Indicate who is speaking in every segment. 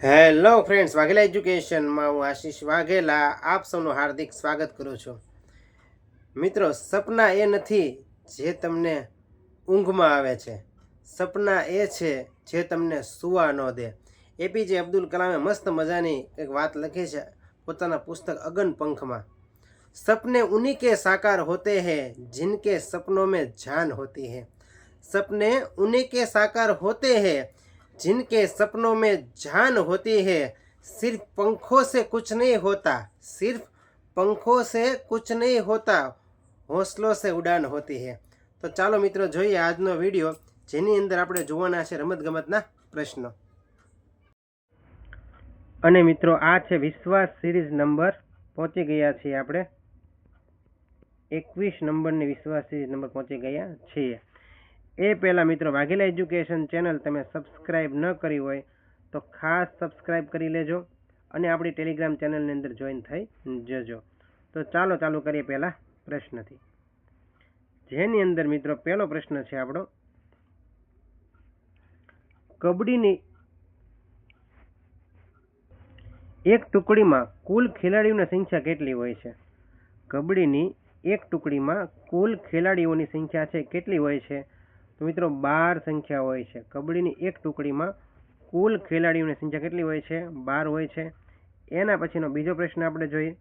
Speaker 1: Hello friends, Vaghela એજ્યુકેશનમાં હું આશીષ વાઘેલા આપ સૌનું હાર્દિક સ્વાગત કરું છું. મિત્રો, સપના એ નથી જે તમને ઊંઘમાં આવે છે, સપના એ છે જે તમને સૂવા ન દે. એપીજે અબ્દુલ કલામે મસ્ત મજાની એક વાત લખી છે પોતાના પુસ્તક અગન પંખમાં. सपने उन्हीं के साकार होते हैं जिनके सपनों में जान होती है. सपने उन्हीं के साकार होते हैं जिनके सपनों में जान होती है. सिर्फ पंखों से कुछ नहीं होता, सिर्फ पंखों से कुछ नहीं होता, हौसलों से उड़ान होती है. તો ચાલો મિત્રો જોઈએ આજનો વિડીયો, જેની અંદર આપણે જોવાના છે રમતગમતના પ્રશ્નો. અને મિત્રો આ છે વિશ્વાસ સિરીઝ નંબર, પહોંચી ગયા છીએ આપણે 21 નંબરની વિશ્વાસ સિરીઝ નંબર પહોંચી ગયા છીએ. એ પહેલાં મિત્રો વાઘેલા એજ્યુકેશન ચેનલ તમે સબસ્ક્રાઈબ ન કરી હોય તો ખાસ સબસ્ક્રાઈબ કરી લેજો અને આપણી ટેલિગ્રામ ચેનલની અંદર જોઈન થઈ જજો. તો ચાલુ કરીએ પહેલાં પ્રશ્નથી, જેની અંદર મિત્રો પહેલો પ્રશ્ન છે આપણો, કબડ્ડીની એક ટુકડીમાં કુલ ખેલાડીઓની સંખ્યા કેટલી હોય છે? કબડ્ડીની એક ટુકડીમાં કુલ ખેલાડીઓની સંખ્યા છે કેટલી હોય છે? તો મિત્રો 12 સંખ્યા હોય છે. કબડ્ડીની એક ટુકડીમાં કુલ ખેલાડીઓની સંખ્યા કેટલી હોય છે? 12 હોય છે. એના પછીનો બીજો પ્રશ્ન આપણે જોઈએ.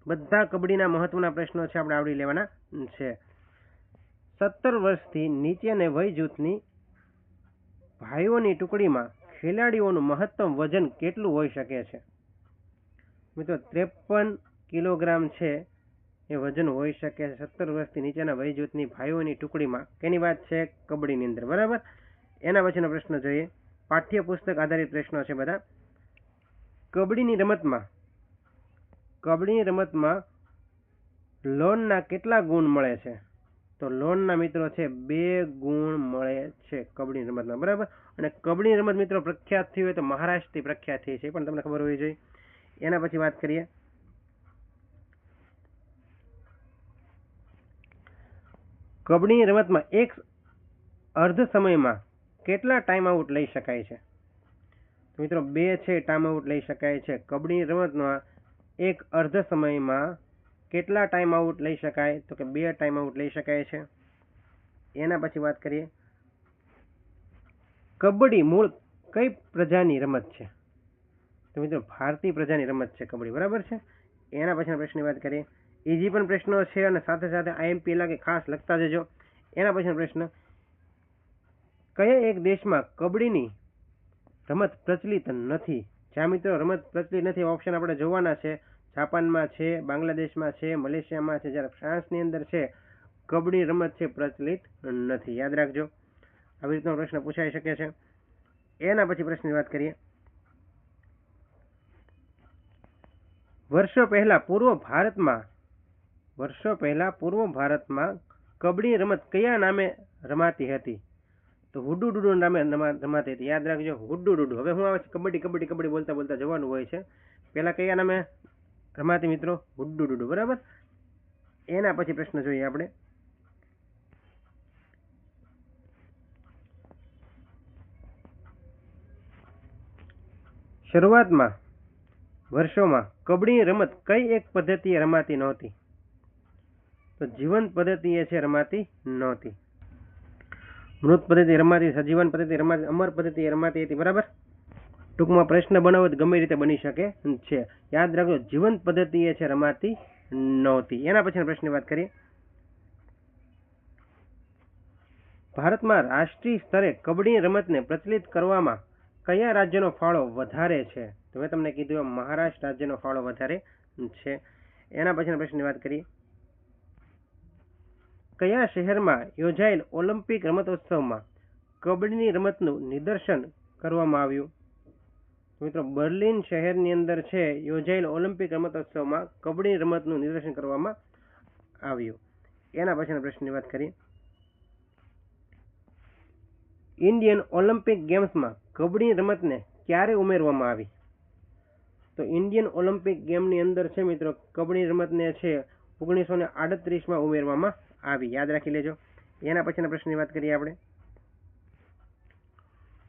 Speaker 1: બધા કબડ્ડીના મહત્વના પ્રશ્નો છે આપણે આવડી લેવાના છે. 17 વર્ષથી નીચેના વય જૂથની ભાઈઓની ટુકડીમાં ખેલાડીઓનું મહત્તમ વજન કેટલું હોઈ શકે છે? મિત્રો 53 કિલોગ્રામ છે એ વજન હોઈ શકે છે 17 વર્ષથી નીચેના વય જૂથની ભાઈઓની ટુકડીમાં. કેની વાત છે? કબડ્ડીની અંદર, બરાબર. એના પછીનો પ્રશ્ન જોઈએ. પાઠ્યપુસ્તક આધારિત પ્રશ્નો છે બધા. કબડ્ડીની રમતમાં લોનના કેટલા ગુણ મળે છે? તો લોનના મિત્રો છે 2 ગુણ મળે છે કબડ્ડી રમતમાં, બરાબર. અને કબડ્ડી રમત મિત્રો પ્રખ્યાત થઈ હોય તો મહારાષ્ટ્રથી પ્રખ્યાત થઈ છે, પણ તમને ખબર હોવી જોઈએ. એના પછી વાત કરીએ, કબડ્ડી રમતમાં એક અર્ધ સમયમાં કેટલા ટાઈમ આઉટ લઈ શકાય છે? તો મિત્રો 2 છે ટાઈમ આઉટ લઈ શકાય છે. કબડ્ડી રમતમાં એક અર્ધ સમયમાં કેટલા ટાઈમ આઉટ લઈ શકાય? તો કે 2 ટાઈમ આઉટ લઈ શકાય છે. એના પછી વાત કરીએ, કબડ્ડી મૂળ કઈ પ્રજાની રમત છે? તો મિત્રો ભારતીય પ્રજાની રમત છે કબડ્ડી, બરાબર છે. એના પછીના પ્રશ્નની વાત કરીએ. ઇઝી પણ પ્રશ્નો છે અને સાથે સાથે આઈએમપી લાગે ખાસ લખતા જજો. એના પછીનો પ્રશ્ન, કયા એક દેશમાં કબડ્ડીની રમત પ્રચલિત નથી? જ્યાં મિત્રો રમત પ્રચલિત નથી ઓપ્શન આપણે જોવાના છે. જાપાનમાં છે, બાંગ્લાદેશમાં છે, મલેશિયામાં છે, જ્યારે ફ્રાન્સની અંદર છે કબડ્ડી રમત છે પ્રચલિત નથી. યાદ રાખજો, આવી રીતનો પ્રશ્ન પૂછાઈ શકે છે. એના પછી પ્રશ્નની વાત કરીએ, વર્ષો પહેલા પૂર્વ ભારતમાં કબડ્ડી રમત કયા નામે રમાતી હતી? તો હુડ્ડુ ડુડુ નામે રમાતી હતી. યાદ રાખજો, હુડ્ડુ ડુડુ. હવે હું આવે છે કબડ્ડી બોલતા જવાનું હોય છે. પહેલા કયા નામે રમાતી મિત્રો? હુડ્ડુ ડુડુ, બરાબર. એના પછી પ્રશ્ન જોઈએ આપણે, શરૂઆતમાં વર્ષોમાં કબડ્ડી રમત કઈ એક પદ્ધતિએ રમાતી નહોતી? તો જીવંત પદ્ધતિએ છે રમાતી નહોતી. મૃત પદ્ધતિ રમાતી, સજીવન પદ્ધતિ રમાતી, અમર પદ્ધતિ રમાતી હતી, બરાબર. ટૂંકમાં પ્રશ્ન બનાવો તો ગમે રીતે બની શકે છે. યાદ રાખજો, જીવંત પદ્ધતિએ છે રમાતી નહોતી. એના પછીના પ્રશ્નની વાત કરીએ, ભારતમાં રાષ્ટ્રીય સ્તરે કબડ્ડી રમતને પ્રચલિત કરવામાં કયા રાજ્યનો ફાળો વધારે છે? તો મેં તમને કીધું મહારાષ્ટ્ર રાજ્યનો ફાળો વધારે છે. એના પછીના પ્રશ્નની વાત કરીએ, કયા શહેરમાં યોજાયેલ ઓલિમ્પિક રમતોત્સવમાં કબડ્ડીની રમતનું નિદર્શન કરવામાં આવ્યું? મિત્રો બર્લિન શહેરની અંદર છે યોજાયેલ ઓલિમ્પિક રમતોત્સવમાં કબડ્ડી રમતનું નિદર્શન કરવામાં આવ્યું. એના પછીના પ્રશ્નની વાત કરીએ, ઇન્ડિયન ઓલિમ્પિક ગેમ્સમાં કબડ્ડી રમતને ક્યારે ઉમેરવામાં આવી? તો ઇન્ડિયન ઓલિમ્પિક ગેમની અંદર છે મિત્રો કબડ્ડી રમતને છે 1938માં ઉમેરવામાં આવી. યાદ રાખી લેજો. એના પછીના પ્રશ્નની વાત કરીએ આપણે,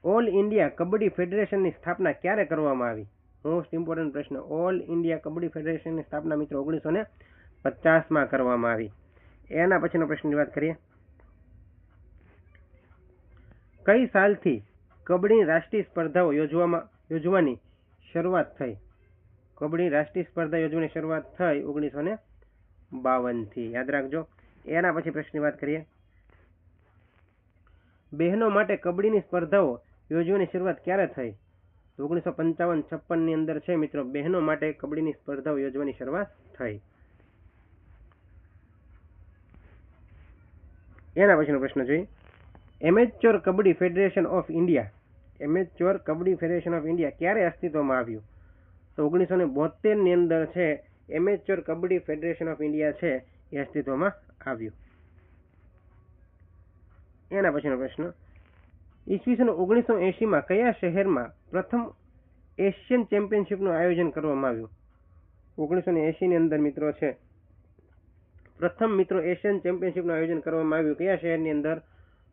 Speaker 1: ઓલ ઇન્ડિયા કબડ્ડી ફેડરેશનની સ્થાપના ક્યારે કરવામાં આવી? મોસ્ટ ઇમ્પોર્ટન્ટ પ્રશ્ન. ઓલ ઇન્ડિયા કબડ્ડી ફેડરેશનની સ્થાપના મિત્રો 1950માં કરવામાં આવી. એના પછીનો પ્રશ્નની વાત કરીએ. કઈ સાલથી કબડ્ડીની રાષ્ટ્રીય સ્પર્ધાઓ યોજવાની શરૂઆત થઈ? કબડ્ડી રાષ્ટ્રીય સ્પર્ધા યોજવાની શરૂઆત થઈ 1952થી. યાદ રાખજો. એના પછી પ્રશ્નની વાત કરીએ. બહેનો માટે કબડ્ડીની સ્પર્ધાઓ યોજવાની શરૂઆત ક્યારે થઈ? 1955-56 ની અંદર છે મિત્રો બહેનો માટે કબડ્ડીની સ્પર્ધાઓ યોજવાની શરૂઆત થઈ. એના પછીનો પ્રશ્ન જોઈએ. Amateur kabaddi federation of India ક્યારે અસ્તિત્વમાં આવ્યું? તો 1972 ની અંદર છે amateur kabaddi federation of India છે એ અસ્તિત્વમાં આવ્યું. એના પછીનો પ્રશ્ન. ઈસવીસન 1980માં કયા શહેરમાં પ્રથમ એશિયન ચેમ્પિયનશિપનું આયોજન કરવામાં આવ્યું? 1980 ની અંદર મિત્રો છે પ્રથમ મિત્રો એશિયન ચેમ્પિયનશિપનું આયોજન કરવામાં આવ્યું. કયા શહેરની અંદર?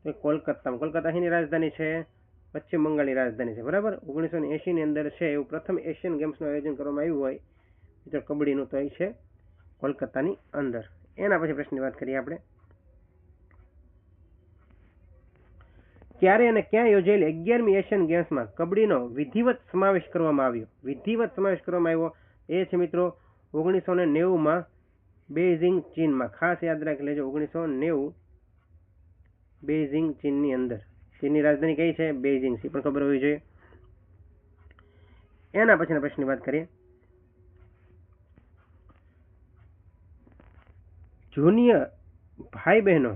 Speaker 1: તો કોલકાતામાં. કોલકાતા એની રાજધાની છે, પશ્ચિમ બંગાળની રાજધાની છે. બરાબર. 1980 ની અંદર છે એવું પ્રથમ એશિયન ગેમ્સનું આયોજન કરવામાં આવ્યું હોય મિત્રો કબડ્ડીનું, તો એ છે કોલકાતાની અંદર. એના પછી પ્રશ્નની વાત કરીએ આપણે. ક્યારે અને ક્યાં યોજાયેલી 11મી એશિયન ગેમ્સમાં કબડ્ડીનો વિધિવત સમાવેશ કરવામાં આવ્યો? વિધિવત સમાવેશ કરવામાં આવ્યો એ છે મિત્રો 1990માં બેઇજિંગ, ચીનમાં. ખાસ યાદ રાખી લેજો 1990 બેઇજિંગ, ચીનની અંદર. ચીનની રાજધાની કઈ છે? બેઇજિંગ. સી પણ ખબર હોવી જોઈએ. એના પછીના પ્રશ્નની વાત કરીએ. જુનિયર ભાઈ બહેનો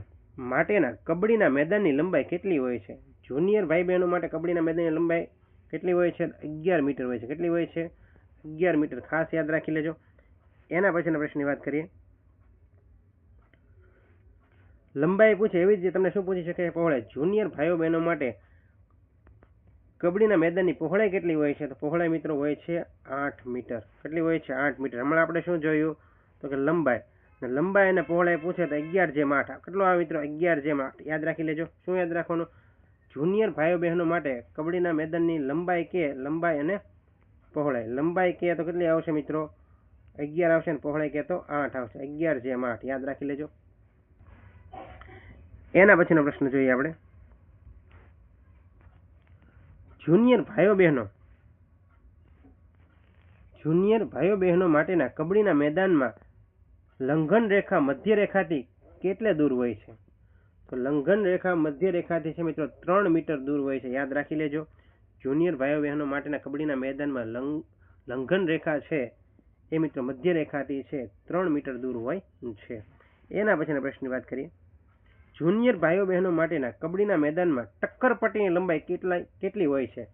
Speaker 1: માટેના કબડ્ડીના મેદાનની લંબાઈ કેટલી હોય છે? જુનિયર ભાઈ બહેનો માટે કબડ્ડીના મેદાનની લંબાઈ કેટલી હોય છે? 11 મીટર હોય છે. કેટલી હોય છે? 11 મીટર. ખાસ યાદ રાખી લેજો. એના પછીના પ્રશ્નની વાત કરીએ. લંબાઈ પૂછે એવી જ તમને શું પૂછી શકે? પહોળાઈ. જુનિયર ભાઈઓ બહેનો માટે કબડ્ડીના મેદાનની પહોળાઈ કેટલી હોય છે? તો પહોળાઈ મિત્રો હોય છે 8 મીટર. કેટલી હોય છે? 8 મીટર. હમણાં આપણે શું જોયું? તો કે લંબાઈ. લંબાઈ અને પહોળાઈ પૂછે તો 11/8. કેટલો આવે મિત્રો? 11/8. યાદ રાખી લેજો. શું યાદ રાખવાનું? જુનિયર ભાઈઓ બહેનો માટે કબડ્ડીના મેદાનની લંબાઈ કે લંબાઈ અને પહોળાઈ. લંબાઈ કે તો કેટલી આવશે મિત્રો? 11 આવશે અને પહોળાઈ કે તો 8 આવશે. 11/8. યાદ રાખી લેજો. એના પછીનો પ્રશ્ન જોઈએ આપણે. જુનિયર ભાઈઓ બહેનો માટેના કબડ્ડીના મેદાનમાં લંઘન રેખા મધ્ય રેખાથી કેટલે દૂર હોય છે? તો લંઘન રેખા મધ્ય રેખાથી છે મિત્રો 3 મીટર દૂર હોય છે. યાદ રાખી લેજો. જુનિયર ભાઈઓ બહેનો માટેના કબડ્ડીના મેદાનમાં લંઘન રેખા છે એ મિત્રો મધ્ય રેખાથી છે 3 મીટર દૂર હોય છે. એના પછીના પ્રશ્નની વાત કરીએ. જુનિયર ભાઈઓ બહેનો માટેના કબડ્ડીના મેદાનમાં ટક્કર પટ્ટીની લંબાઈ કેટલી હોય છે?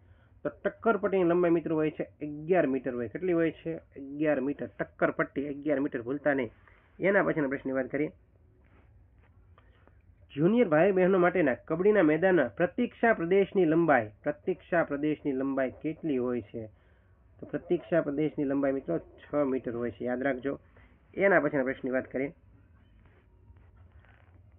Speaker 1: તો ટક્કર પટ્ટીની લંબાઈ મિત્રો હોય છે 11 મીટર હોય. કેટલી હોય છે? 11 મીટર. ટક્કર પટ્ટી 11 મીટર, ભૂલતા નહીં. એના પછીના પ્રશ્નની વાત કરીએ. જુનિયર ભાઈ બહેનો માટેના કબડ્ડીના મેદાનમાં પ્રતીક્ષા પ્રદેશની લંબાઈ કેટલી હોય છે? તો પ્રતીક્ષા પ્રદેશની લંબાઈ મિત્રો 6 મીટર હોય છે. યાદ રાખજો. એના પછીના પ્રશ્નની વાત કરીએ.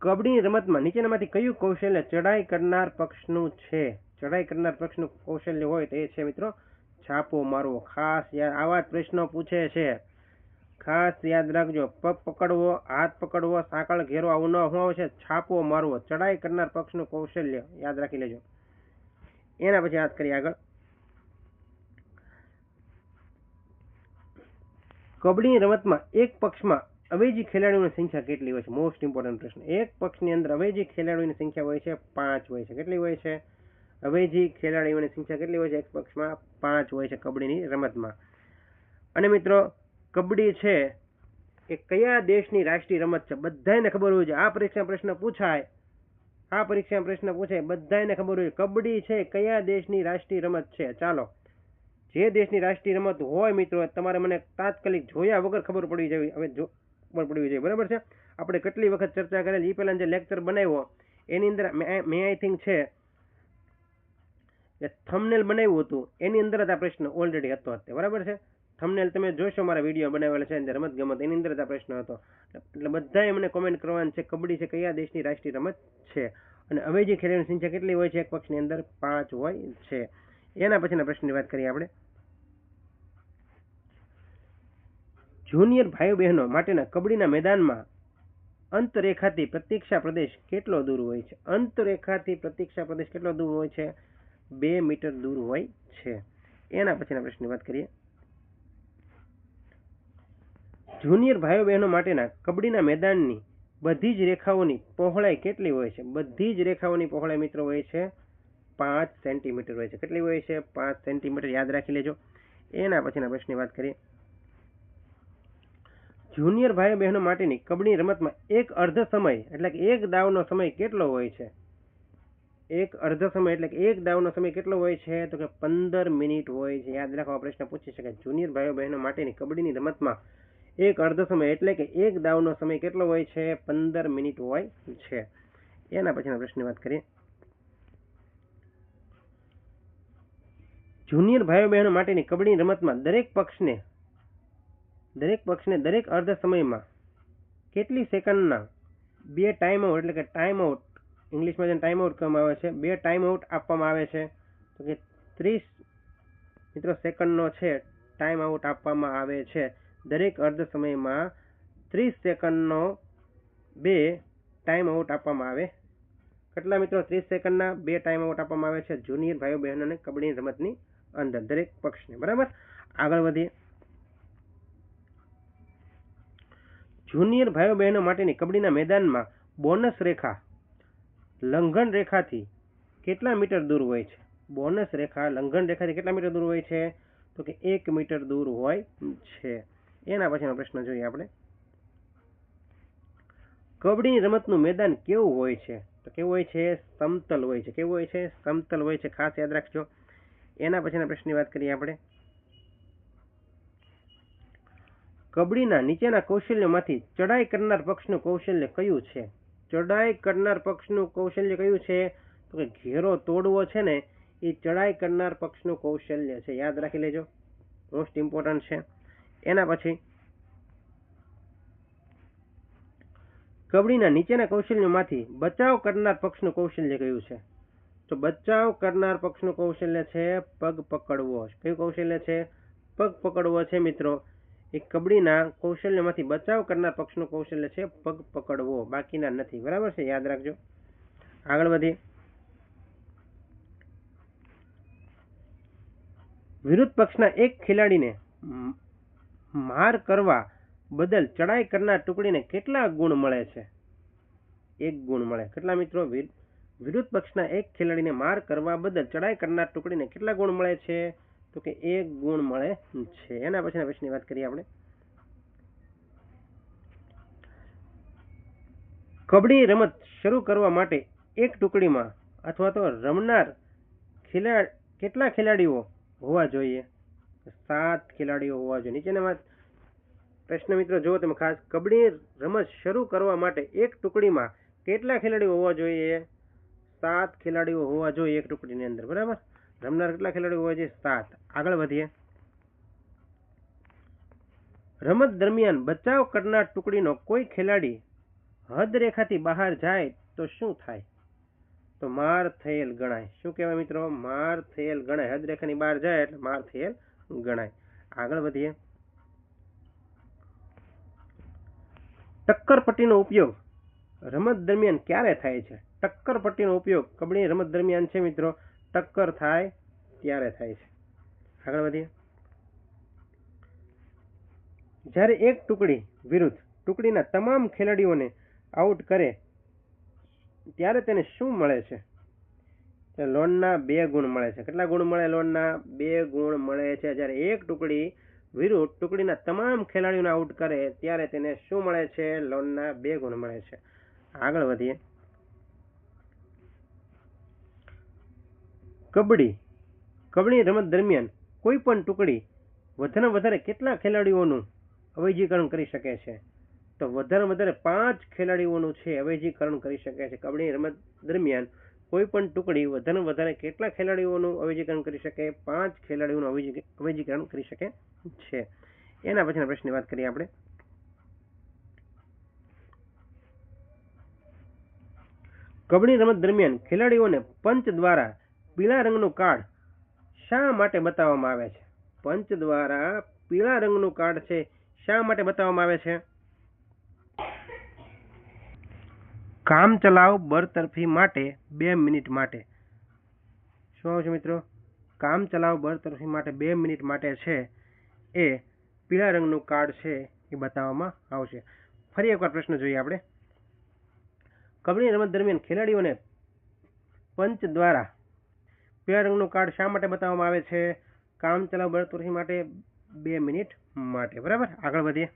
Speaker 1: કબડ્ડીની રમતમાં નીચેનામાંથી કયું કૌશલ્ય ચડાઈ કરનાર પક્ષનું છે? ચડાઈ કરનાર પક્ષનું કૌશલ્ય હોય તો એ છે મિત્રો છાપો મારવો. ખાસ આવા જ પ્રશ્નો પૂછે છે. ખાસ યાદ રાખજો. પગ પકડવો, હાથ પકડવો, સાંકળ ઘેરો, આવું ન આવશે. છાપો મારવો ચડાઈ કરનાર પક્ષનું કૌશલ્ય. યાદ રાખી લેજો. એના પછી વાત કરીએ આગળ. કબડ્ડીની રમતમાં એક પક્ષમાં અવેજી ખેલાડીઓની સંખ્યા કેટલી હોય છે? મોસ્ટ ઇમ્પોર્ટન્ટ પ્રશ્ન. એક પક્ષની અંદર અવેજી ખેલાડીઓની સંખ્યા હોય છે 5 હોય છે. કેટલી હોય છે? અવેજી ખેલાડીઓની સંખ્યા કેટલી હોય છે? એક પક્ષમાં 5 હોય છે કબડ્ડીની રમતમાં. અને મિત્રો કબડ્ડી છે એ કયા દેશની રાષ્ટ્રીય રમત છે? બધાને ખબર હોય છે. આ પરીક્ષા પ્રશ્ન પૂછાય, બધાને ખબર હોય. કબડ્ડી છે કયા દેશની રાષ્ટ્રીય રમત છે? ચાલો, જે દેશની રાષ્ટ્રીય રમત હોય મિત્રો તમારે મને તાત્કાલિક જોયા વગર ખબર પડી જવી જોઈએ. બરાબર છે. આપણે કેટલી વખત ચર્ચા કરેલી. એ પહેલા જે લેક્ચર બનાવ્યો એની અંદર મેં આઈ થિંક છે થંબનેલ બનાવ્યું હતું, એની અંદર જ આ પ્રશ્ન ઓલરેડી હતો. બરાબર છે. થંબનેલ તમે જોશો, મારા વિડીયો બનાવેલા છે રમત ગમત, એની અંદર જ આ પ્રશ્ન હતો. એટલે બધાએ મને કોમેન્ટ કરવાની છે કબડ્ડી છે કયા દેશની રાષ્ટ્રીય રમત છે. અને અવેજી ખેલાડીઓની સંખ્યા કેટલી હોય છે? એક પક્ષની અંદર 5 હોય છે. એના પછીના પ્રશ્નની વાત કરીએ આપણે. જુનિયર ભાઈઓ બહેનો માટેના કબડ્ડીના મેદાનમાં અંતરેખાથી પ્રતીક્ષા પ્રદેશ કેટલો દૂર હોય છે? અંતરેખાથી પ્રતીક્ષા પ્રદેશ કેટલો દૂર હોય છે? 2 મીટર દૂર હોય છે. એના પછીના પ્રશ્નની વાત કરીએ. જુનિયર ભાઈઓ બહેનો માટેના કબડ્ડીના મેદાનની બધી જ રેખાઓની પહોળાઈ કેટલી હોય છે? બધી જ રેખાઓની પહોળાઈ મિત્રો હોય છે 5 સેન્ટીમીટર હોય છે. કેટલી હોય છે? 5 સેન્ટીમીટર. યાદ રાખી લેજો. એના પછીના પ્રશ્નની વાત કરીએ. જુનિયર ભાઈઓ બહેનો માટેની કબડ્ડી રમતમાં એક અર્ધ સમય એટલે કે એક દાવનો સમય કેટલો હોય છે? એક અર્ધ સમય એટલે કે એક દાવનો સમય કેટલો હોય છે? તો કે 15 મિનિટ હોય છે. યાદ રાખો, આ પ્રશ્ન પૂછી શકાય. જુનિયર ભાઈઓ બહેનો માટેની કબડ્ડીની રમતમાં એક અર્ધ સમય એટલે કે એક દાવનો સમય કેટલો હોય છે? 15 મિનિટ હોય છે. એના પછીના પ્રશ્નની વાત કરીએ. જુનિયર ભાઈઓ બહેનો માટેની કબડ્ડી રમતમાં દરેક પક્ષને દરેક અર્ધ સમયમાં કેટલી સેકન્ડના 2 ટાઈમ આઉટ એટલે કે ટાઈમ આઉટ, ઇંગ્લિશમાં જેને ટાઈમ આઉટ કહેવામાં આવે છે, 2 ટાઈમ આઉટ આપવામાં આવે છે? તો કે 30 મિત્રો સેકન્ડનો છે ટાઈમ આઉટ આપવામાં આવે છે. દરેક અર્ધ સમયમાં 30 સેકન્ડનો 2 ટાઈમ આઉટ આપવામાં આવે. કેટલા મિત્રો? 30 સેકન્ડના 2 ટાઈમ આઉટ આપવામાં આવે છે જુનિયર ભાઈઓ બહેનોને કબડ્ડી રમતની અંદર દરેક પક્ષને. બરાબર. આગળ વધીએ. જુનિયર ભાઈઓ બહેનો માટેની કબડ્ડીના મેદાનમાં બોનસ રેખા લંઘન રેખાથી કેટલા મીટર દૂર હોય છે? બોનસ રેખા લંઘન રેખાથી કેટલા મીટર દૂર હોય છે? તો કે 1 મીટર દૂર હોય છે. એના પછીનો પ્રશ્ન જોઈએ આપણે. કબડ્ડીની રમતનું મેદાન કેવું હોય છે? તો કેવું હોય છે? સમતલ હોય છે. કેવું હોય છે? સમતલ હોય છે. ખાસ યાદ રાખજો. એના પછીના પ્રશ્નની વાત કરીએ આપણે. કબડ્ડીના નીચેના કૌશલ્યમાંથી ચડાઈ કરનાર પક્ષનું કૌશલ્ય કયું છે? ચડાઈ કરનાર પક્ષનું કૌશલ્ય કયું છે? તો કે ઘેરો તોડવો છે ને, એ ચડાઈ કરનાર પક્ષનું કૌશલ્ય છે. યાદ રાખી લેજો, મોસ્ટ ઇમ્પોર્ટન્ટ છે. એના પછી કબડ્ડીના નીચેના કૌશલ્યમાંથી બચાવ કરનાર પક્ષનું કૌશલ્ય કયું છે? તો બચાવ કરનાર પક્ષનું કૌશલ્ય છે પગ પકડવો. કયું કૌશલ્ય છે? પગ પકડવો છે મિત્રો. એ કબડ્ડીના કૌશલ્યમાંથી બચાવ કરનાર પક્ષનું કૌશલ્ય છે પગ પકડવો, બાકીના નથી. બરાબર છે, યાદ રાખજો. આગળ વધીએ. વિરુદ્ધ પક્ષના એક ખેલાડીને માર કરવા બદલ ચડાઈ કરનાર ટુકડીને કેટલા ગુણ મળે છે? 1 ગુણ મળે. કેટલા મિત્રો? વિરુદ્ધ પક્ષના એક ખેલાડીને માર કરવા બદલ ચડાઈ કરનાર ટુકડીને કેટલા ગુણ મળે છે? તો કે 1 ગુણ મળે છે. એના પછીના પ્રશ્નની વાત કરીએ આપણે. કબડ્ડી રમત શરૂ કરવા માટે એક ટુકડીમાં અથવા તો રમનાર કેટલા ખેલાડીઓ હોવા જોઈએ? 7 ખેલાડીઓ હોવા જોઈએ. નીચેના પ્રશ્ન મિત્રો જો તમે ખાસ. કબડ્ડી રમત શરૂ કરવા માટે એક ટુકડીમાં કેટલા ખેલાડીઓ હોવા જોઈએ? 7 ખેલાડીઓ હોવા જોઈએ એક ટુકડીની અંદર. બરાબર. રમનાર કેટલા ખેલાડીઓ હોવા જોઈએ? 7. આગળ વધીએ. રમત દરમિયાન બચાવ કરનાર ટુકડીનો કોઈ ખેલાડી હદ રેખાથી બહાર જાય તો શું થાય? તો માર થયેલ ગણાય. શું કહેવાય મિત્રો? માર થયેલ ગણાય. હદ રેખાની બહાર જાય એટલે માર થયેલ ગણાય. આગળ વધીએ. ટક્કર પટ્ટીનો ઉપયોગ રમત દરમિયાન ક્યારે થાય છે? ટક્કર પટ્ટીનો ઉપયોગ કબડ્ડી રમત દરમિયાન છે મિત્રો ટક્કર થાય ત્યારે થાય છે. આગળ વધીએ. જ્યારે એક ટુકડી વિરુદ્ધ ટુકડીના તમામ ખેલાડીઓને આઉટ કરે ત્યારે તેને શું મળે છે? લોનના 2 ગુણ મળે છે. કેટલા ગુણ મળે? લોનના 2 ગુણ મળે છે. જ્યારે એક ટુકડી વિરુદ્ધ ટુકડીના તમામ ખેલાડીઓને આઉટ કરે ત્યારે તેને શું મળે છે? લોનના 2 ગુણ મળે છે. આગળ વધીએ. કબડ્ડી રમત દરમિયાન કોઈ પણ ટુકડી વધારે વધારે કેટલા ખેલાડીઓનું અવેજીકરણ કરી શકે છે? તો વધારે 5 ખેલાડીઓનું છે અવેજીકરણ કરી શકે છે. કબડ્ડી રમત દરમિયાન કોઈ પણ ટુકડી વધારે કેટલા ખેલાડીઓનું અવેજીકરણ કરી શકે? 5 ખેલાડીઓનું અવેજીકરણ કરી શકે છે. એના પછીના પ્રશ્નની વાત કરીએ આપણે. કબડ્ડી રમત દરમિયાન ખેલાડીઓને પંચ દ્વારા પીળા રંગનું કાર્ડ શા માટે બતાવવામાં આવે છે? પંચ દ્વારા પીળા રંગનું કાર્ડ છે શા માટે બતાવવામાં આવે છે? કામચલાઉ બરતરફી માટે 2 મિનિટ માટે. શું આવશે મિત્રો? કામચલાઉ બરતરફી માટે 2 મિનિટ માટે છે એ પીળા રંગનું કાર્ડ છે એ બતાવવામાં આવશે. ફરી એકવાર પ્રશ્ન જોઈએ આપણે. કબડ્ડી રમત દરમિયાન ખેલાડીઓને પંચ દ્વારા પીળા રંગનું કાર્ડ શા માટે બતાવવામાં આવે છે? કામચલાઉ બરતરફી માટે 2 મિનિટ માટે. બરાબર, આગળ વધીએ.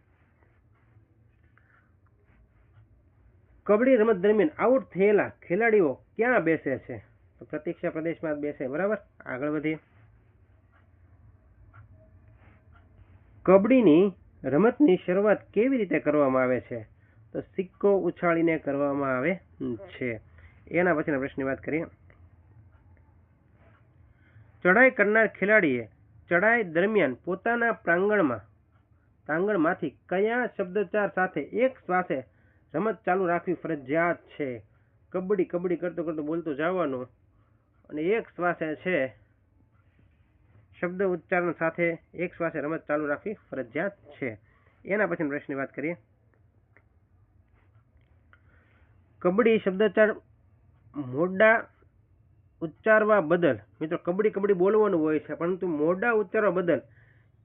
Speaker 1: કબડ્ડી રમત દરમિયાન આઉટ થયેલા ખેલાડીઓ ક્યાં બેસે છે? તો પ્રતીક્ષા પ્રદેશમાં બેસે. બરાબર, આગળ વધીએ. કબડ્ડીની રમતની શરૂઆત કેવી રીતે કરવામાં આવે છે? તો સિક્કો ઉછાળીને કરવામાં આવે છે. એના પછીના પ્રશ્નની વાત કરીએ. ચડાઈ કરનાર ખેલાડીએ ચડાઈ દરમિયાન પોતાના પ્રાંગણમાંથી કયા શબ્દોચ્ચાર સાથે એક શ્વાસે રમત ચાલુ રાખવી ફરજિયાત છે? કબડ્ડી કબડ્ડી કરતો કરતો બોલતું જવાનું અને એક શ્વાસે છે શબ્દ ઉચ્ચારણ સાથે એક શ્વાસે રમત ચાલુ રાખવી ફરજિયાત છે. એના પછીના પ્રશ્નની વાત કરીએ. કબડ્ડી શબ્દોચ્ચાર મોડા ઉચ્ચારવા બદલ, મિત્રો કબડ્ડી કબડ્ડી બોલવાનું હોય છે પરંતુ મોડા ઉચ્ચારવા બદલ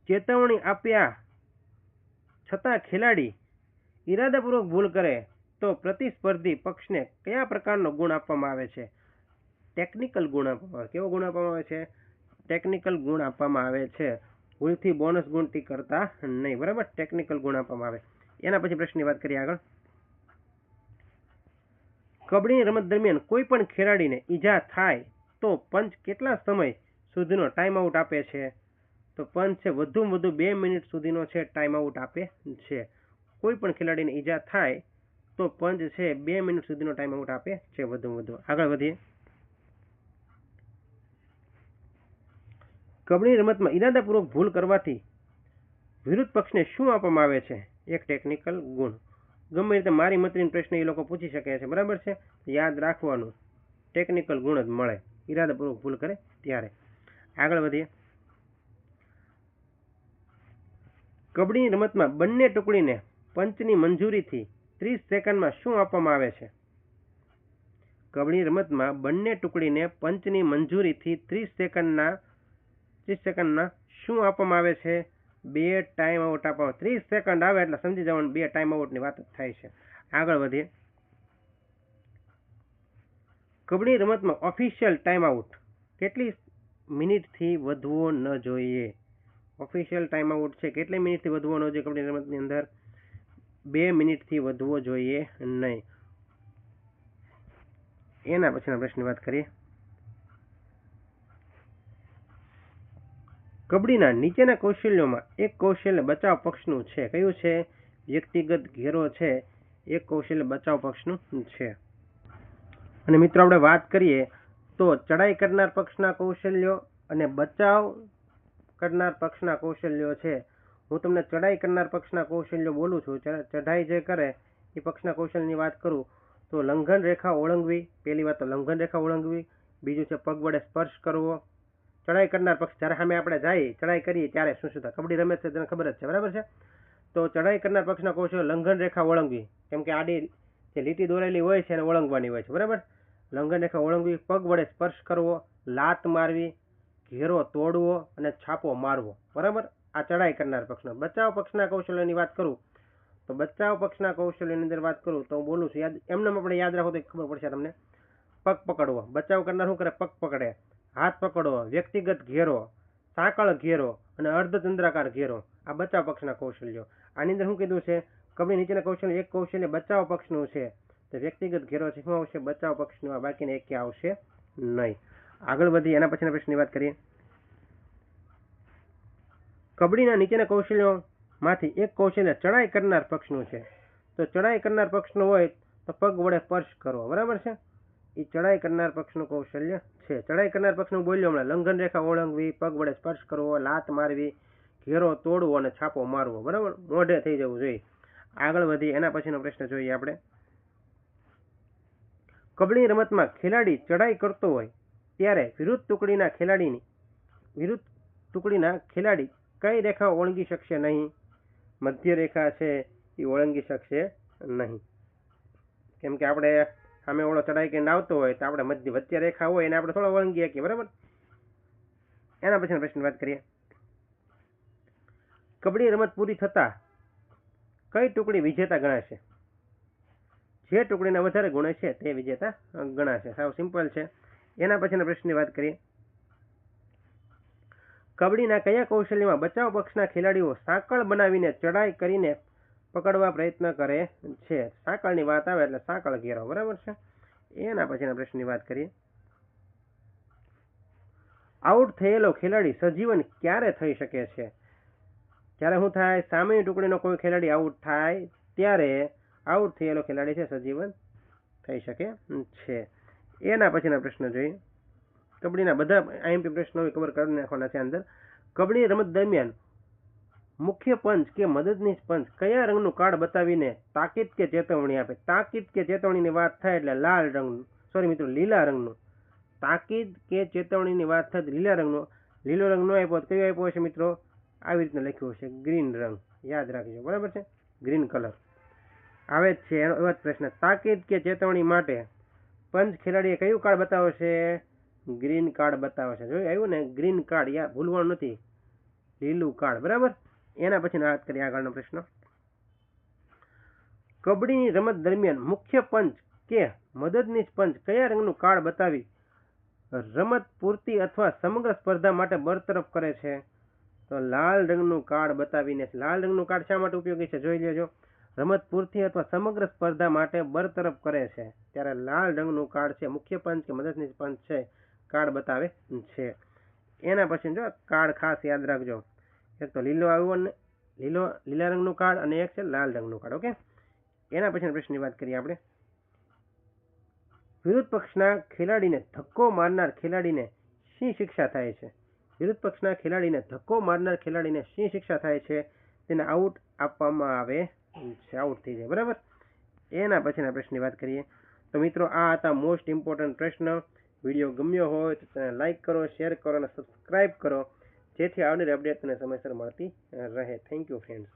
Speaker 1: ચેતવણી આપ્યા છતાં ખેલાડી ઇરાદાપૂર્વક ભૂલ કરે તો પ્રતિસ્પર્ધી પક્ષને કયા પ્રકારનો ગુણ આપવામાં આવે છે? ટેકનિકલ ગુણ આપવામાં આવે. કેવો ગુણ આપવામાં આવે છે? ટેકનિકલ ગુણ આપવામાં આવે છે. ભૂલથી બોનસ ગુણથી કરતા નહીં. બરાબર, ટેકનિકલ ગુણ આપવામાં આવે. એના પછી પ્રશ્નની વાત કરીએ આગળ. કબડ્ડીની રમત દરમિયાન કોઈ પણ ખેલાડીને ઈજા થાય તો પંચ કેટલા સમય સુધીનો ટાઈમ આઉટ આપે છે? તો પંચ છે વધુમાં વધુ 2 મિનિટ સુધીનો છે ટાઈમ આઉટ આપે છે. કોઈ પણ ખેલાડીને ઈજા થાય તો પંચ છે 2 મિનિટ સુધીનો ટાઈમ આઉટ આપે છે વધુમાં વધુ. આગળ વધીએ. કબડ્ડી રમતમાં ઇરાદાપૂર્વક ભૂલ કરવાથી વિરુદ્ધ પક્ષને શું આપવામાં આવે છે? એક ટેકનિકલ ગુણ. ગમે રીતે મારી મતરીનો પ્રશ્ન એ લોકો પૂછી શકે છે. બરાબર છે, યાદ રાખવાનું, ટેકનિકલ ગુણ જ મળે ઇરાદાપૂર્વક ભૂલ કરે ત્યારે. આગળ વધીએ. કબડ્ડીની રમતમાં બંને ટુકડીને પંચની મંજૂરીથી 30 સેકન્ડમાં શું આપવામાં આવે છે? કબડ્ડી રમતમાં બંને ટુકડીને પંચની મંજૂરીથી 30 સેકન્ડના શું આપવામાં આવે છે? 2 ટાઈમ આઉટ આપવામાં. 30 સેકન્ડ આવે એટલે સમજી જવાનું 2 ટાઈમ આઉટની વાત થાય છે. આગળ વધીએ. કબડ્ડી રમતમાં ઓફિશિયલ ટાઈમ આઉટ કેટલી મિનિટથી વધવો ન જોઈએ? ઓફિશિયલ ટાઈમ આઉટ છે કેટલી મિનિટથી વધવો ન જોઈએ? કબડ્ડી રમતની અંદર 2 મિનિટથી વધવો જોઈએ નહીં. એના પછીના પ્રશ્નની વાત કરીએ. કબડ્ડીના નીચેના કૌશલ્યોમાં એક કૌશલ્ય બચાવ પક્ષનું છે. કયું છે? વ્યક્તિગત ઘેરો છે એક કૌશલ્ય બચાવ પક્ષનું છે. અને મિત્રો આપણે વાત કરીએ તો ચડાઈ કરનાર પક્ષના કૌશલ્યો અને બચાવ કરનાર પક્ષના કૌશલ્યો છે. હું તમને ચડાઈ કરનાર પક્ષના કૌશલ્યો બોલું છું. ચઢાઈ જે કરે એ પક્ષના કૌશલ્યની વાત કરું તો લંઘન રેખા ઓળંગવી. પહેલી વાત તો લંઘન રેખા ઓળંગવી. બીજું છે પગ વડે સ્પર્શ કરવો. ચડાઈ કરનાર પક્ષ જ્યારે સામે આપણે જઈએ ચડાઈ કરીએ ત્યારે શું શું થાય? કબડ્ડી રમે છે તને ખબર જ છે. બરાબર છે. તો ચડાઈ કરનાર પક્ષના કૌશલ્ય લંઘન રેખા ઓળંગવી, કેમ કે આડી જે લીટી દોરેલી હોય છે એને ઓળંગવાની હોય છે. બરાબર, લંઘન રેખા ઓળંગવી, પગ વડે સ્પર્શ કરવો, લાત મારવી, ઘેરો તોડવો અને છાપો મારવો. બરાબર, આ ચડાઈ કરનાર પક્ષનો. બચાવ પક્ષના કૌશલ્યની વાત કરું તો બચાવ પક્ષના કૌશલ્યની અંદર વાત કરું તો હું બોલું છું, એમને આપણે યાદ રાખો તો ખબર પડશે તમને. પગ પકડવો. બચાવ કરનાર શું કરે? પગ પકડે. હાથ પકડવો, વ્યક્તિગત ઘેરો, સાંકળ ઘેરો અને અર્ધચંદ્રાકાર ઘેરો. આ બચાવ પક્ષના કૌશલ્યો. આની અંદર શું કીધું છે? કબડ્ડી નીચેના કૌશલ્ય એક કૌશલ્ય બચાવ પક્ષનું છે. તો વ્યક્તિગત ઘેરો છે શું આવશે? બચાવ પક્ષનું. આ બાકીને એક આવશે નહીં. આગળ વધી એના પછીના પ્રશ્નની વાત કરીએ. કબડ્ડીના નીચેના કૌશલ્યોમાંથી એક કૌશલ્ય ચડાઈ કરનાર પક્ષનું છે. તો ચડાઈ કરનાર પક્ષનું હોય તો પગ વડે સ્પર્શ કરવો. બરાબર છે, એ ચડાઈ કરનાર પક્ષનું કૌશલ્ય છે. ચડાઈ કરનાર પક્ષનું બોલ્યો હમણાં લંઘન રેખા ઓળંગવી, પગ વડે સ્પર્શ કરવો, લાત મારવી, ઘેરો તોડવો અને છાપો મારવો. બરાબર, મોઢે થઈ જવું જોઈએ. આગળ વધી એના પછીનો પ્રશ્ન જોઈએ આપણે. કબડ્ડી રમતમાં ખેલાડી ચડાઈ કરતો હોય ત્યારે વિરુદ્ધ ટુકડીના ખેલાડી કઈ રેખા ઓળંગી શકશે નહીં? મધ્ય રેખા છે એ ઓળંગી શકશે નહીં, કેમ કે આપણે સામે ઓળો ચડાઈ કરીને આવતો હોય તો આપણે વચ્ચે રેખા હોય એને આપણે થોડો ઓળંગી શકીએ, બરાબર. એના પછીનો પ્રશ્ન વાત કરીએ. કબડ્ડી રમત પૂરી થતા કઈ ટુકડી વિજેતા ગણાશે? જે ટુકડીના વધારે ગુણ છે તે વિજેતા ગણાશે. સાવ સિમ્પલ છે. એના પછીના પ્રશ્નની વાત કરીએ. કબડ્ડીના કયા કૌશલ્યમાં બચાવ પક્ષના ખેલાડીઓ સાંકળ બનાવીને ચડાઈ કરીને પકડવા પ્રયત્ન કરે છે? સાંકળની વાત આવે એટલે સાંકળ ઘેરો, બરાબર છે. એના પછીના પ્રશ્નની વાત કરીએ. આઉટ થયેલો ખેલાડી સજીવન ક્યારે થઈ શકે છે? જ્યારે શું થાય? સામેની ટુકડીનો કોઈ ખેલાડી આઉટ થાય ત્યારે આઉટ થયેલો ખેલાડી છે સજીવન થઈ શકે છે. એના પછીના પ્રશ્ન જોઈએ. કબડ્ડીના બધા આઈએમપી પ્રશ્નો કવર કરી નાખવાના છે અંદર. કબડ્ડી રમત દરમિયાન મુખ્ય પંચ કે મદદનીશ પંચ કયા રંગનું કાર્ડ બતાવીને તાકીદ કે ચેતવણી આપે? તાકીદ કે ચેતવણીની વાત થાય એટલે લીલા રંગનું. તાકીદ કે ચેતવણીની વાત થાય લીલા રંગનો. લીલો રંગ નો આપ્યો કયો આપ્યો હશે મિત્રો? આવી રીતે લખ્યું હશે ગ્રીન રંગ, યાદ રાખજો, બરાબર છે. ગ્રીન કલર આવે જ છે. એવો જ પ્રશ્ન. તાકીદ કે ચેતવણી માટે પંચ ખેલાડીએ કયું કાર્ડ બતાવશે? ગ્રીન કાર્ડ બતાવશે. જોયું આવ્યું ને? ગ્રીન કાર્ડ, યાર ભૂલવાનું નથી, લીલું કાર્ડ, બરાબર. એના પછી વાત કરીએ આગળનો પ્રશ્ન. કબડ્ડીની રમત દરમિયાન મુખ્ય પંચ કે મદદનીશ પંચ કયા રંગનું કાર્ડ બતાવી રમત પૂરતી અથવા સમગ્ર સ્પર્ધા માટે બરતરફ કરે છે? તો લાલ રંગનું કાર્ડ બતાવીને. લાલ રંગનું કાર્ડ શા માટે ઉપયોગી છે જોઈ લેજો. રમત પૂરતી અથવા સમગ્ર સ્પર્ધા માટે બરતરફ કરે છે ત્યારે લાલ રંગનું કાર્ડ છે મુખ્ય પંચ કે મદદનીશ પંચ છે કાર્ડ બતાવે છે. એના પછી જો કાર્ડ ખાસ યાદ રાખજો. એક તો લીલા રંગનું કાર્ડ અને એક છે લાલ રંગનું કાર્ડ. ઓકે. એના પછીના પ્રશ્નની વાત કરીએ આપણે. વિરુદ્ધ પક્ષના ખેલાડીને ધક્કો મારનાર ખેલાડીને શી શિક્ષા થાય છે? વિરુદ્ધ પક્ષના ખેલાડીને ધક્કો મારનાર ખેલાડીને શી શિક્ષા થાય છે? તેને આઉટ આપવામાં આવે છે, આઉટ થઈ જાય, બરાબર. એના પછીના પ્રશ્નની વાત કરીએ. તો મિત્રો આ હતા મોસ્ટ ઇમ્પોર્ટન્ટ પ્રશ્ન. વિડીયો ગમ્યો હોય તો તેને લાઇક કરો, શેર કરો અને સબસ્ક્રાઇબ કરો, જેથી આવનારી અપડેટ તમને સમયસર મળતી રહે. Thank you friends.